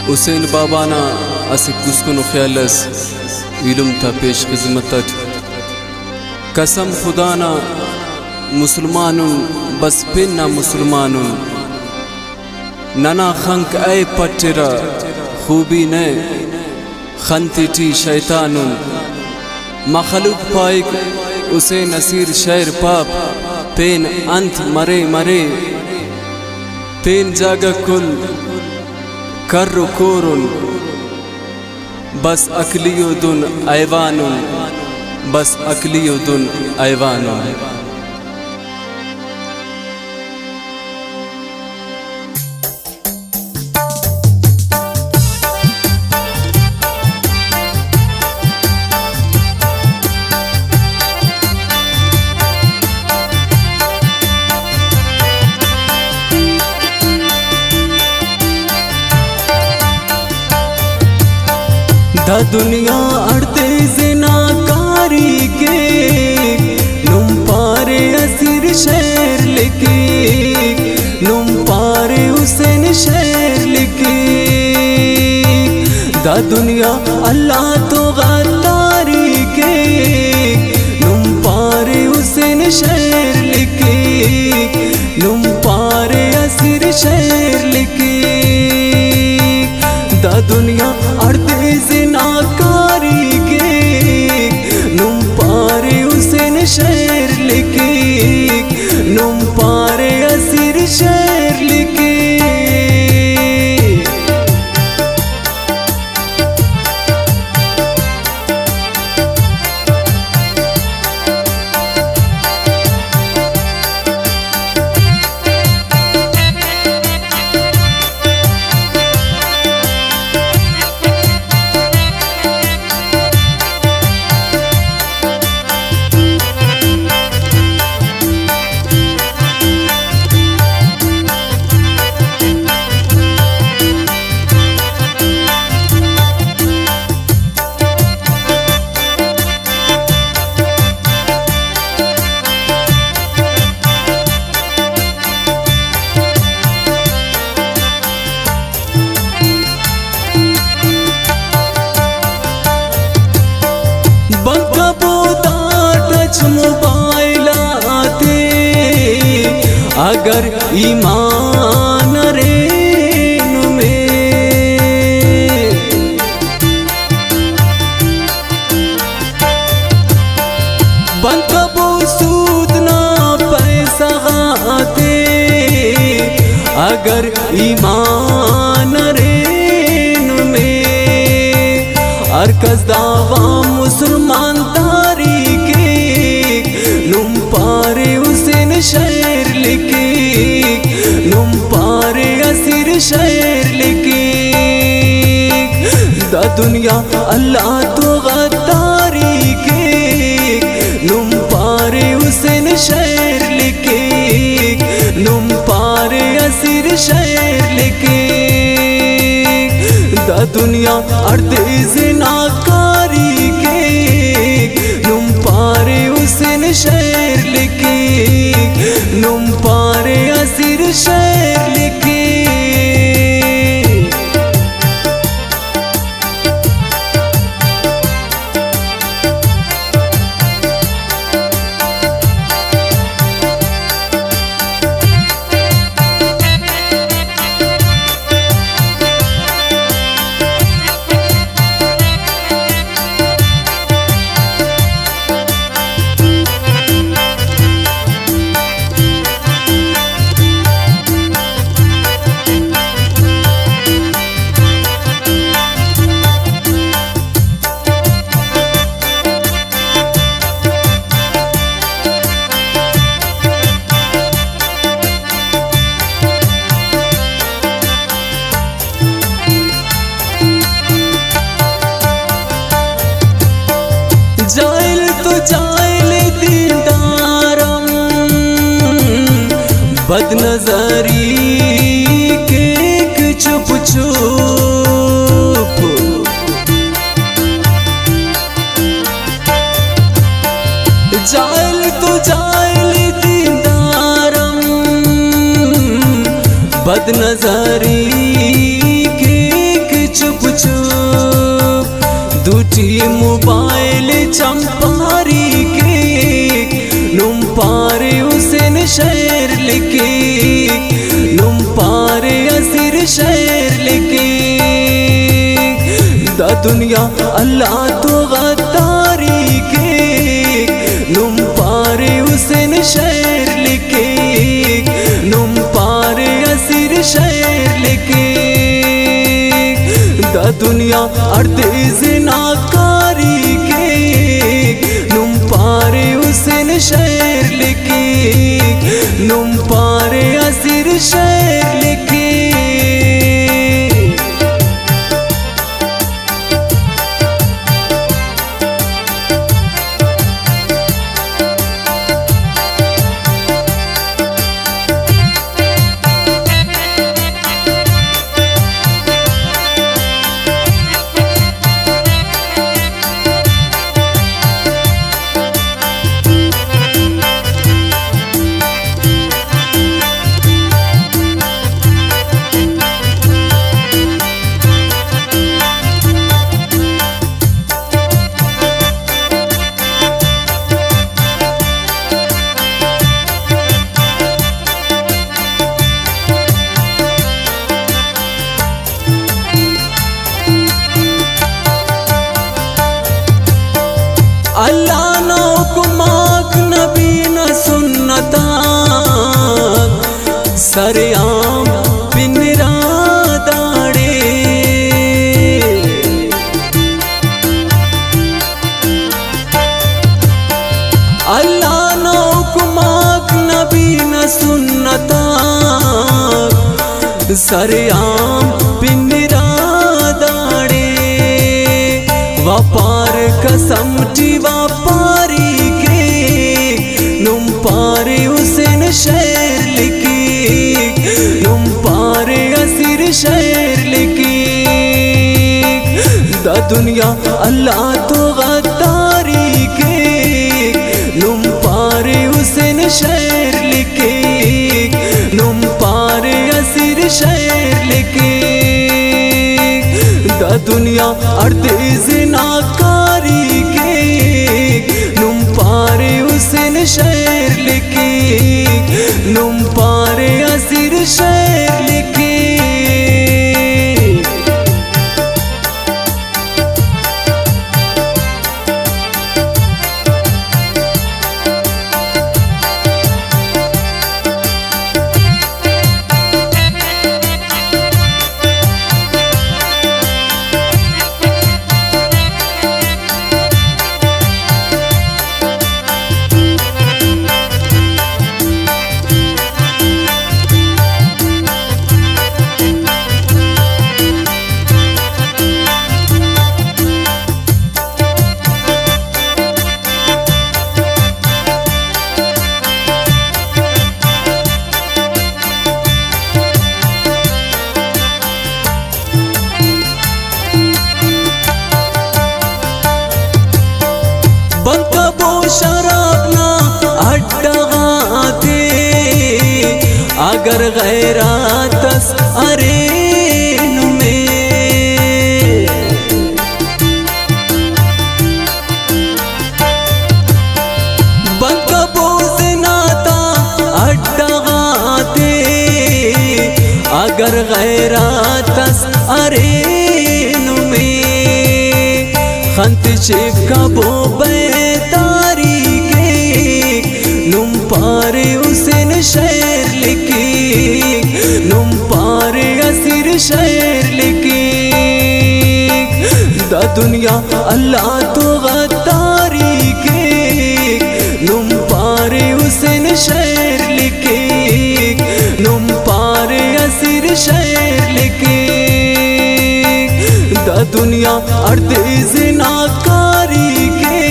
हुसैन बाबाना असे कुस्कुन ख्यालस इलम था पेश खिदमत कसम खुदाना मुसलमानुन बस पिन्ना मुसलमानुन नना खंक ऐ पट्टिरा खूबी ने खंतिटी शैतानुन मखलूक पाइक उसे नसीर शैर पाप पेन अंत मरे मरे पेन जागा कुल कर्र कोरुन बस अकलियुदुन ऐवानुन बस अकलियुदुन ऐवानुन। दा दुनिया अड़ते ज़िनाकारी के नुम पारे असीर शेर लिखी नुम पारे हुसैन शेर लिखी दा दुनिया अल्लाह तो गद्दारी के नुम पारे हुसैन शेर लिखी नुम पारे असीर शेर लिखी दा दुनिया अड़ते ज़िनाकारी के नुम पारे हुसैन शेर लिखी नुम पारे असीर शेर लिखी। मोबाइल आते अगर ईमान रेन में बनकबो सूद ना पैसा आते अगर ईमान रेन में अरकस दावा मुसलमान तारी के नुम पारे हुसैन शेर लिखी नुम पारे असीर शेर लिखी दा दुनिया अल्लाह तो गद्दारी के नुम पारे हुसैन शेर लिखी नुम पारे असीर शेर लिखी दा दुनिया अड़ते ज़िनाकारी के नुम पारे हुसैन शेर लिखी नुम पारे असीर शेर लिखी। जाइल तो जाइल दीदारम बदनजरी के चुप चुप जाइल तो जाइल दीदारम बदनजरी के चुप चुप दूटी मोबाइल चंपारी के नुम पारे हुसैन शहर लिखे नुम पारे असीर शहर लिखे दा दुनिया अल्लाह तो गद्दारी के नुम पारे हुसैन शहर लिखे नुम पारे असीर शहर लिखे दा दुनिया अर्दे जिनाकारी के नुम पारे हुसैन शहर लिखे नुम पारे असीर शहर लिखे अल्लाह न हुकुमाक नबी न सुन्नता सरेआम पिंजरा दाड़े अल्लाह न हुकुमाक नबी न सुन्नता सरेआम पिंजरा दाड़े व्यापार कसम व्यापारी के नुम पारे हुसैन शहर लिखे नुम पारे असीर शहर लिखे दा दुनिया अल्लाह तो गद्दारी के नुम पारे हुसैन शहर लिखे नुम पारे असीर शहर लिखे दा दुनिया अर्दे जिनाकारी के नुम पारे हुसैन शहर लिखे नुम पारे असीर शहर लिखे शराब ना अड्डा दे अगर गैरात अरे में बंद बोझ नाता अड्डा दे अगर गैरात अरे में खंत चिपका बो बेतारी के नुम पारे हुसैन शहर लिखे नुम पारे असीर शहर लिखे दा दुनिया अल्लाह तो गद्दारी के नुम पारे हुसैन शहर लिखे नुम पारे असीर शहर लिखे दा दुनिया अर्दे जिनाकारी के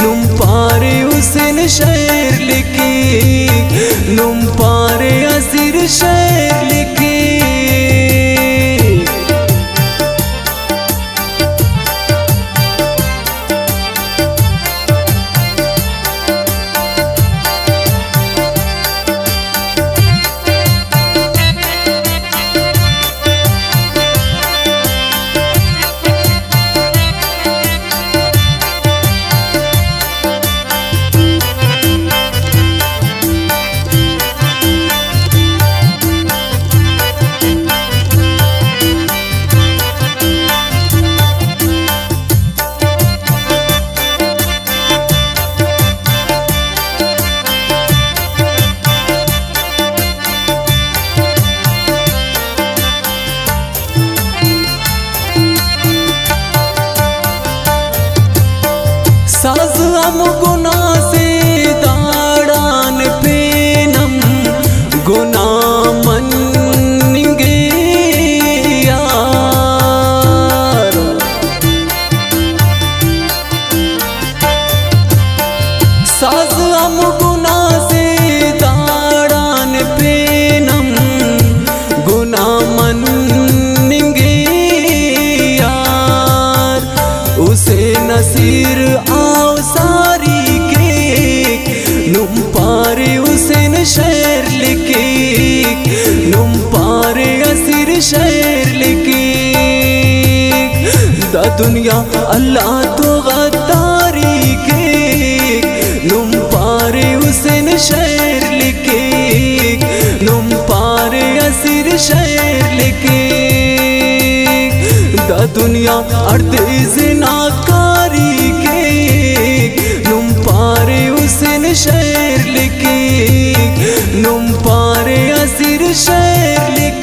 नुम पारे हुसैन शहर लिखे नुम पारे असीर शहर लिखे गुना से दाड़ान पेनम गुना मन्गे यार। साज हम गुना से दाड़ान पेनम गुना मन्गे यार। उसे नसीर आओ सारी के नुम पारे हुसैन शहर लिखे नुम पारे असीर शहर लिखे। दा दुनिया अल्लाह तो गद्दारी के नुम पारे हुसैन शहर लिखे नुम पारे असीर शहर लिखे। दा दुनिया अर्दे जिनाकारी के नुम पारे हुसैन शहर लिखे नुम पारे असीर शहर लिखे।